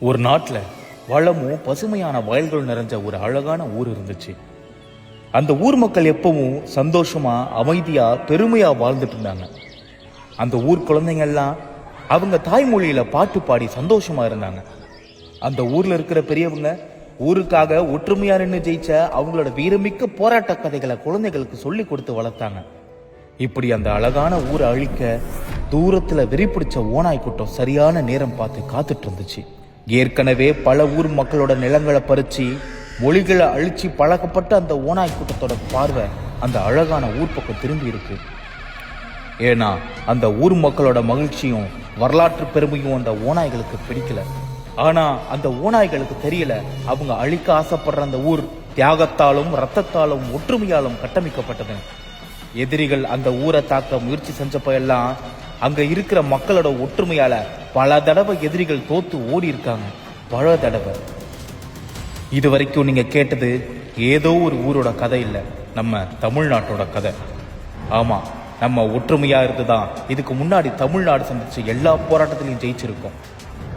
ஒரு நாட்டில் வளமும் பசுமையான வயல்கள் நிறைஞ்ச ஒரு அழகான ஊர் இருந்துச்சு. அந்த ஊர் மக்கள் எப்பவும் சந்தோஷமா அமைதியா பெருமையா வாழ்ந்துட்டு இருந்தாங்க. அந்த ஊர் குழந்தைங்க எல்லாம் அவங்க தாய்மொழியில பாட்டு பாடி சந்தோஷமா இருந்தாங்க. அந்த ஊர்ல இருக்கிற பெரியவங்க ஊருக்காக ஒற்றுமையா நின்று ஜெயிச்ச அவங்களோட வீரமிக்க போராட்ட கதைகளை குழந்தைகளுக்கு சொல்லி கொடுத்து வளர்த்தாங்க. இப்படி அந்த அழகான ஊரை அழிக்க தூரத்துல வெறி பிடிச்ச ஓநாய் கூட்டம் சரியான நேரம் பார்த்து காத்துட்டு இருந்துச்சு. ஏற்கனவே பல ஊர் மக்களோட நிலங்களை பறிச்சு மொழிகளை அழிச்சு பழக்கப்பட்ட அந்த ஓநாய் கூட்டத்தோட பார்வை அந்த அழகான ஊர் பக்கம் திரும்பி இருக்கு. ஏன்னா அந்த ஊர் மக்களோட மகிழ்ச்சியும் வரலாற்று பெருமையும் அந்த ஓநாய்களுக்கு பிடிக்கல. ஆனா அந்த ஓநாய்களுக்கு தெரியல, அவங்க அழிக்க ஆசைப்படுற அந்த ஊர் தியாகத்தாலும் ரத்தத்தாலும் ஒற்றுமையாலும் கட்டமைக்கப்பட்டது. எதிரிகள் அந்த ஊரை தாக்க முயற்சி செஞ்சப்ப எல்லாம் அங்க இருக்கிற மக்களோட ஒற்றுமையால பல தடவை எதிரிகள் தோத்து ஓடி இருக்காங்க. பல தடவை. இது வரைக்கும் நீங்க கேட்டது ஏதோ ஒரு ஊரோட கதை இல்ல, நம்ம தமிழ்நாட்டோட கதை. ஆமா, நம்ம ஒற்றுமையா இருந்துதான் இதுக்கு முன்னாடி தமிழ்நாடு சந்திச்ச எல்லா போராட்டத்திலையும் ஜெயிச்சிருக்கோம்.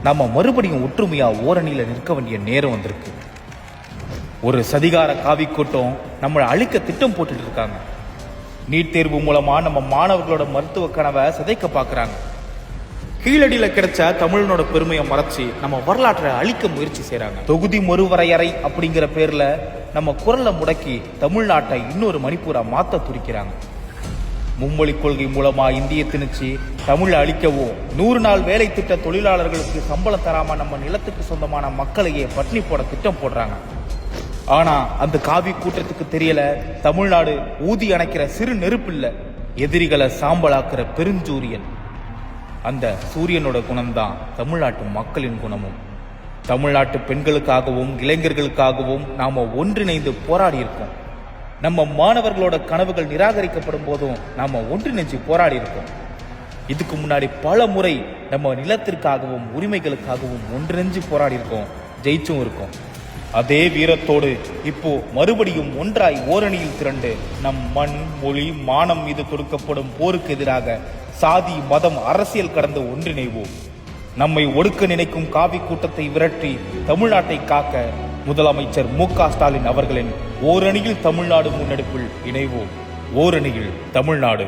நம்ம மறுபடியும் ஒற்றுமையா ஓரணியில நிற்க வேண்டிய நேரம் வந்திருக்கு. ஒரு சதிகார காவி கூட்டம் நம்மளை அழிக்க திட்டம் போட்டுட்டு இருக்காங்க. நீட் தேர்வு மூலமா நம்ம மாணவர்களோட மருத்துவ கனவை சிதைக்க பாக்குறாங்க. கீழடியில கிடைச்ச தமிழனோட பெருமையை மறைச்சு நம்ம வரலாற்றை அழிக்க முயற்சி செய்யறாங்க. தொகுதி மறுவரையறை அப்படிங்கிற பேர்ல நம்ம குரலை முடக்கி தமிழ்நாட்டை இன்னொரு மணிப்பூரா மாத்த துடிக்கிறாங்க. மும்மொழி கொள்கை மூலமா இந்திய திணிச்சு தமிழை அழிக்கவும் 100 நாள் வேலை திட்ட தொழிலாளர்களுக்கு சம்பளம் தராம நம்ம நிலத்துக்கு சொந்தமான மக்களையே பட்டினி போட திட்டம் போடுறாங்க. ஆனா அந்த காவி கூட்டத்துக்கு தெரியல, தமிழ்நாடு ஊதி அணைக்கிற சிறு நெருப்பு இல்ல, எதிரிகளை சாம்பலாக்குற பெருஞ்சூரியன். அந்த சூரியனோட குணம்தான் தமிழ்நாட்டு மக்களின் குணமும். தமிழ்நாட்டு பெண்களுக்காகவும் இளைஞர்களுக்காகவும் நாம ஒன்றிணைந்து போராடி இருக்கோம். நம்ம மாணவர்களோட கனவுகள் நிராகரிக்கப்படும் போதும் நாம ஒன்றிணைஞ்சு போராடி இருக்கோம். இதுக்கு முன்னாடி பல முறை நம்ம நிலத்திற்காகவும் உரிமைகளுக்காகவும் ஒன்றிணைஞ்சு போராடி இருக்கோம், ஜெயிச்சும் இருக்கோம். அதே வீரத்தோடு இப்போ மறுபடியும் ஒன்றாய் ஓரணியில் திரண்டு நம் மண் மொழி மானம் மீது தொடுக்கப்படும் போருக்கு எதிராக சாதி மதம் அரசியல் கடந்து ஒன்றிணைவோம். நம்மை ஒடுக்க நினைக்கும் காவி கூட்டத்தை விரட்டி தமிழ்நாட்டை காக்க முதலமைச்சர் மு.க. ஸ்டாலின் அவர்களின் ஓரணியில் தமிழ்நாடு முன்னெடுப்பில் இணைவோம். ஓரணியில் தமிழ்நாடு.